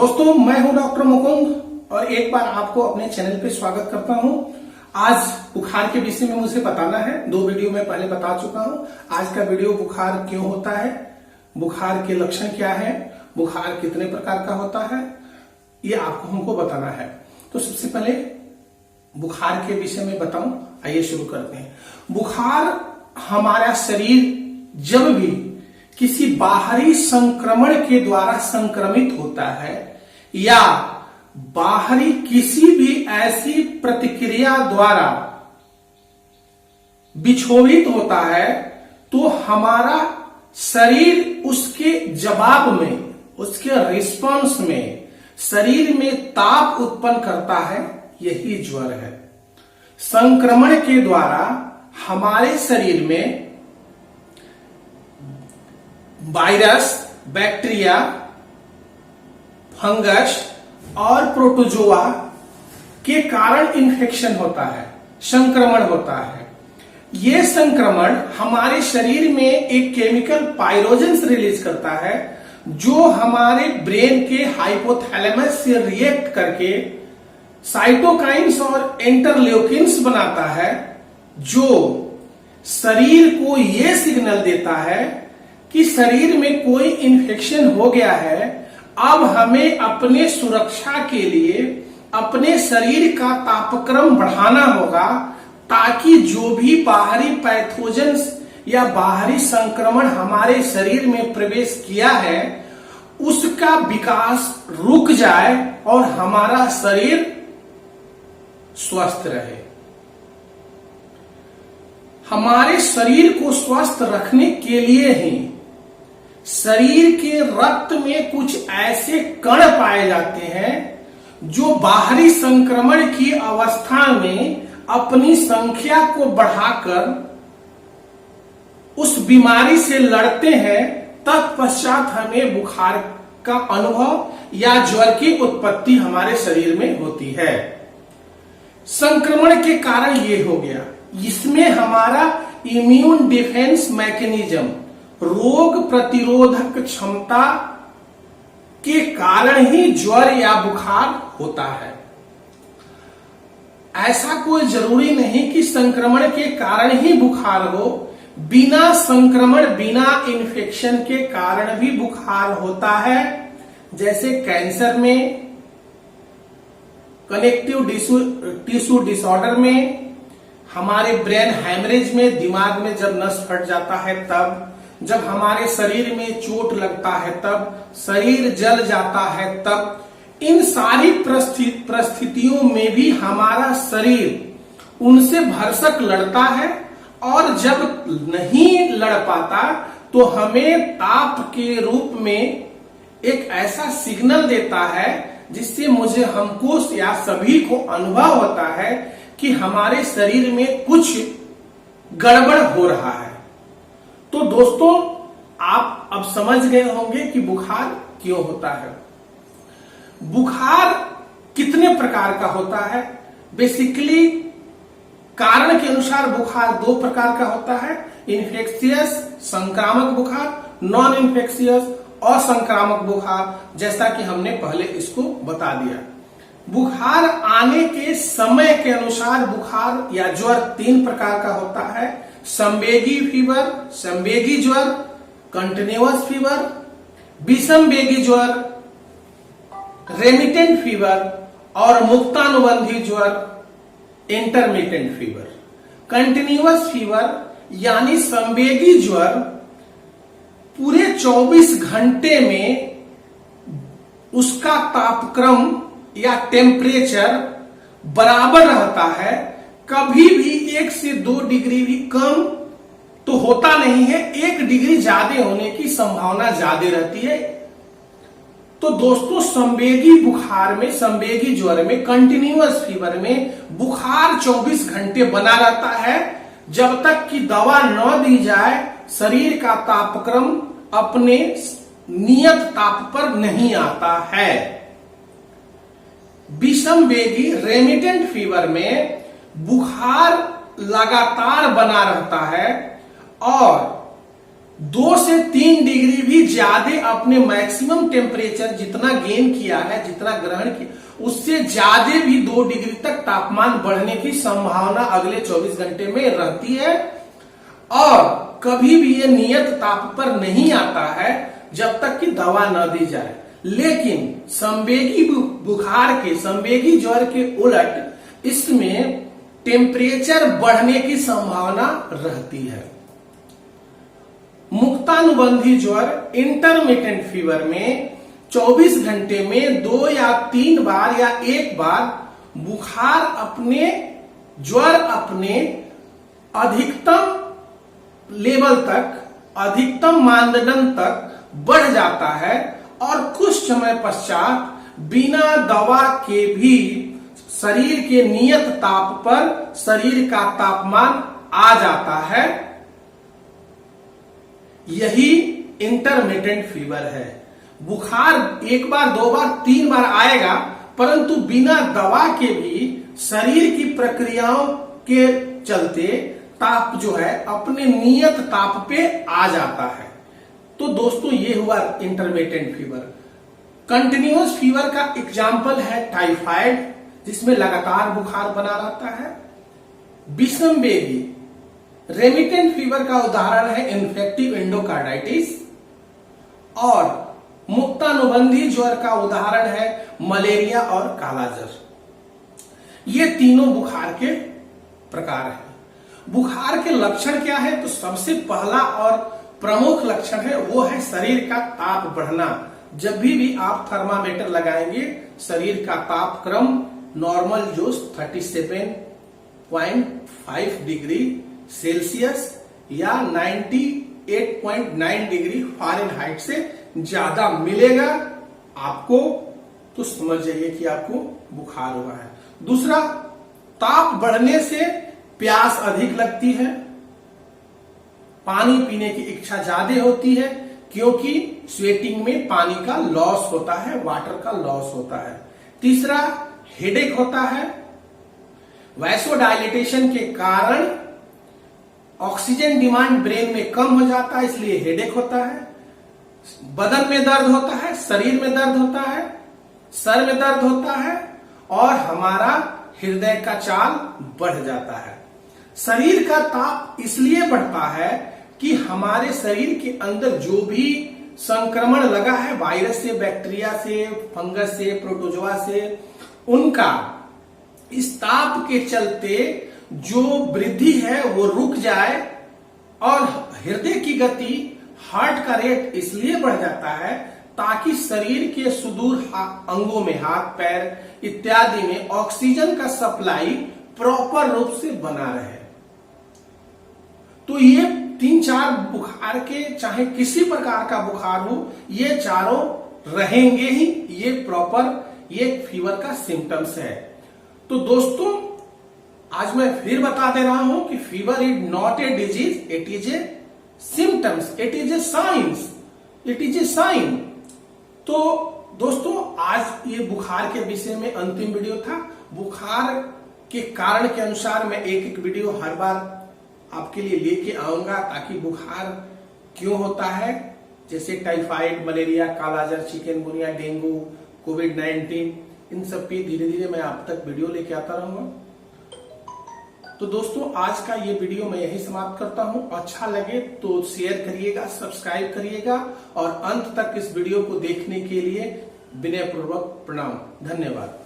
दोस्तों, मैं हूं डॉक्टर मुकुंद और एक बार आपको अपने चैनल पे स्वागत करता हूं। आज बुखार के विषय में मुझे बताना है। 2 वीडियो में पहले बता चुका हूं। आज का वीडियो बुखार क्यों होता है, बुखार के लक्षण क्या है, बुखार कितने प्रकार का होता है, ये आपको हमको बताना है। तो सबसे पहले बुखार के विषय में बताऊं, आइए शुरू करते हैं। बुखार हमारा शरीर जब भी किसी बाहरी संक्रमण के द्वारा संक्रमित होता है या बाहरी किसी भी ऐसी प्रतिक्रिया द्वारा विक्षोभित होता है तो हमारा शरीर उसके जवाब में, उसके रिस्पॉन्स में शरीर में ताप उत्पन्न करता है। यही ज्वर है। संक्रमण के द्वारा हमारे शरीर में वायरस, बैक्टीरिया, फंगस और प्रोटोजोआ के कारण इन्फेक्शन होता है, संक्रमण होता है। यह संक्रमण हमारे शरीर में एक केमिकल पाइरोजेंस रिलीज करता है जो हमारे ब्रेन के हाइपोथैलेमस से रिएक्ट करके साइटोकाइन्स और इंटरल्यूकिन्स बनाता है, जो शरीर को यह सिग्नल देता है कि शरीर में कोई इन्फेक्शन हो गया है। अब हमें अपने सुरक्षा के लिए अपने शरीर का तापक्रम बढ़ाना होगा ताकि जो भी बाहरी पैथोजेंस या बाहरी संक्रमण हमारे शरीर में प्रवेश किया है उसका विकास रुक जाए और हमारा शरीर स्वस्थ रहे। हमारे शरीर को स्वस्थ रखने के लिए ही शरीर के रक्त में कुछ ऐसे कण पाए जाते हैं जो बाहरी संक्रमण की अवस्था में अपनी संख्या को बढ़ाकर उस बीमारी से लड़ते हैं। तत्पश्चात हमें बुखार का अनुभव या ज्वर की उत्पत्ति हमारे शरीर में होती है। संक्रमण के कारण ये हो गया। इसमें हमारा इम्यून डिफेंस मैकेनिज्म, रोग प्रतिरोधक क्षमता के कारण ही ज्वर या बुखार होता है। ऐसा कोई जरूरी नहीं कि संक्रमण के कारण ही बुखार हो। बिना संक्रमण, बिना इन्फेक्शन के कारण भी बुखार होता है। जैसे कैंसर में, कनेक्टिव टिश्यू डिसऑर्डर में, हमारे ब्रेन हैमरेज में, दिमाग में जब नस फट जाता है तब, जब हमारे शरीर में चोट लगता है तब, शरीर जल जाता है तब, इन सारी परिस्थितियों में भी हमारा शरीर उनसे भरसक लड़ता है और जब नहीं लड़ पाता तो हमें ताप के रूप में एक ऐसा सिग्नल देता है जिससे हमको या सभी को अनुभव होता है कि हमारे शरीर में कुछ गड़बड़ हो रहा है। तो दोस्तों, आप अब समझ गए होंगे कि बुखार क्यों होता है। बुखार कितने प्रकार का होता है। बेसिकली कारण के अनुसार बुखार 2 प्रकार का होता है। इन्फेक्शियस संक्रामक बुखार, नॉन इन्फेक्शियस असंक्रामक बुखार, जैसा कि हमने पहले इसको बता दिया। बुखार आने के समय के अनुसार बुखार या ज्वर 3 प्रकार का होता है। संवेगी फीवर, संवेगी ज्वर, कंटिन्यूअस फीवर, विषमवेगी ज्वर, रेमिटेंट फीवर और मुक्तानुबंधी ज्वर, इंटरमिटेंट फीवर। कंटिन्यूअस फीवर यानी संवेगी ज्वर पूरे 24 घंटे में उसका तापक्रम या टेम्परेचर बराबर रहता है। कभी भी 1 से 2 डिग्री भी कम तो होता नहीं है, 1 डिग्री ज्यादा होने की संभावना ज्यादा रहती है। तो दोस्तों, संवेगी बुखार में, संवेगी ज्वर में, कंटिन्यूअस फीवर में बुखार 24 घंटे बना रहता है जब तक कि दवा न दी जाए, शरीर का तापक्रम अपने नियत ताप पर नहीं आता है। विषमवेगी रेमिटेंट फीवर में बुखार लगातार बना रहता है और 2 से 3 डिग्री भी ज्यादा अपने मैक्सिमम टेम्परेचर जितना गेन किया है, जितना ग्रहण किया, उससे ज्यादा भी 2 डिग्री तक तापमान बढ़ने की संभावना अगले 24 घंटे में रहती है। और कभी भी ये नियत ताप पर नहीं आता है जब तक कि दवा न दी जाए। लेकिन संवेगी बुखार के, संवेगी ज्वर के उलट इसमें टेम्परेचर बढ़ने की संभावना रहती है। मुक्तानुबंधी ज्वर इंटरमिटेंट फीवर में 24 घंटे में 2 या 3 बार या 1 बार बुखार अपने, ज्वर अपने अधिकतम लेवल तक, अधिकतम मानदंड तक बढ़ जाता है और कुछ समय पश्चात बिना दवा के भी शरीर के नियत ताप पर शरीर का तापमान आ जाता है। यही इंटरमिटेंट फीवर है। बुखार 1 बार 2 बार 3 बार आएगा, परंतु बिना दवा के भी शरीर की प्रक्रियाओं के चलते ताप जो है अपने नियत ताप पे आ जाता है। तो दोस्तों ये हुआ इंटरमिटेंट फीवर। कंटिन्यूअस फीवर का एग्जाम्पल है टाइफाइड, जिसमें लगातार बुखार बना रहता है। विषमवेगी रेमिटेंट फीवर का उदाहरण है इन्फेक्टिव एंडोकार्डाइटिस। और मुक्तानुबंधी ज्वर का उदाहरण है मलेरिया और कालाजार। ये तीनों बुखार के प्रकार हैं। बुखार के लक्षण क्या है? तो सबसे पहला और प्रमुख लक्षण है वो है शरीर का ताप बढ़ना। जब भी आप थर्मामीटर लगाएंगे, शरीर का ताप क्रम नॉर्मल जो 37.5 डिग्री सेल्सियस या 98.9 डिग्री फ़ारेनहाइट से ज्यादा मिलेगा आपको, तो समझ जाइए कि आपको बुखार हुआ है। दूसरा, ताप बढ़ने से प्यास अधिक लगती है, पानी पीने की इच्छा ज्यादा होती है, क्योंकि स्वेटिंग में पानी का लॉस होता है, वाटर का लॉस होता है। तीसरा, हेडेक होता है। वैसोडाइलेटेशन के कारण ऑक्सीजन डिमांड ब्रेन में कम हो जाता है, इसलिए हेडेक होता है। बदन में दर्द होता है, शरीर में दर्द होता है, सर में दर्द होता है और हमारा हृदय का चाल बढ़ जाता है। शरीर का ताप इसलिए बढ़ता है कि हमारे शरीर के अंदर जो भी संक्रमण लगा है, वायरस से, बैक्टीरिया से, फंगस से, प्रोटोजोआ से, उनका इस ताप के चलते जो वृद्धि है वो रुक जाए। और हृदय की गति, हार्ट का रेट इसलिए बढ़ जाता है ताकि शरीर के सुदूर अंगों में, हाथ पैर इत्यादि में ऑक्सीजन का सप्लाई प्रॉपर रूप से बना रहे। तो ये 3-4 बुखार के, चाहे किसी प्रकार का बुखार हो, ये चारों रहेंगे ही। ये प्रॉपर ये फीवर का सिम्टम्स है। तो दोस्तों आज मैं फिर बता दे रहा हूं कि fever is not a disease, it is a symptoms, it is a science, it is a sign. तो दोस्तों आज ये बुखार के विषय में अंतिम वीडियो था। बुखार के कारण के अनुसार मैं एक वीडियो हर बार आपके लिए लेके आऊंगा, ताकि बुखार क्यों होता है, जैसे टाइफाइड, मलेरिया, कालाजार, चिकनगुनिया, डेंगू, कोविड-19, इन सब पे धीरे धीरे मैं आप तक वीडियो लेके आता रहूंगा। तो दोस्तों आज का ये वीडियो मैं यही समाप्त करता हूं। अच्छा लगे तो शेयर करिएगा, सब्सक्राइब करिएगा और अंत तक इस वीडियो को देखने के लिए विनयपूर्वक प्रणाम। धन्यवाद।